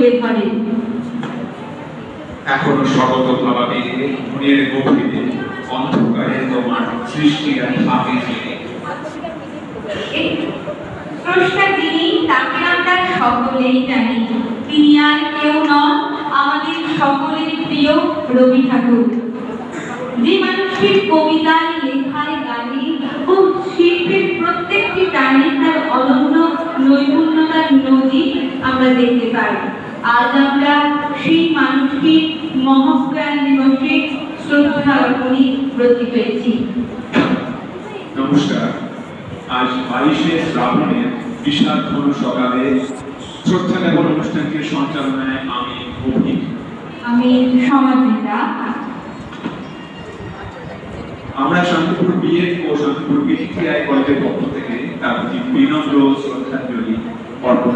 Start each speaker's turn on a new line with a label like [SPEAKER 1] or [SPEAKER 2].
[SPEAKER 1] তুলে ধরে।
[SPEAKER 2] এখনো স্বগত ভাবাবে মনের গভীরে অন্ধকারে তোমার সৃষ্টি আর ভাবে
[SPEAKER 1] স্রষ্টা যিনি তাকে আমরা সকলেই জানি। তিনি আর কেউ নন, আমাদের সকলের প্রিয় রবি ঠাকুর। যে মানুষটির কবিতায়, লেখায়, গানে ও শিল্পের প্রত্যেকটি টানে তার অনন্য নৈপুণ্যতার নজির আমরা দেখতে পাই। আজ আমরা সেই মানুষটির মহাপ্রাণ দিবসে শ্রদ্ধা অর্পণে ব্রতী হয়েছি।
[SPEAKER 2] নমস্কার। আজ 22শে শ্রাবণের বিশাল ঘন সকালে শ্রদ্ধা জ্ঞাপন অনুষ্ঠানটির সঞ্চালনায় আমি অভিক,
[SPEAKER 1] আমি সমাজবিদা।
[SPEAKER 2] আমরা শান্তিপুর বিএড ও শান্তিপুর বিটিআই কলেজের পক্ষ থেকে তার প্রতি বিনম্র শ্রদ্ধাঞ্জলি অর্পণ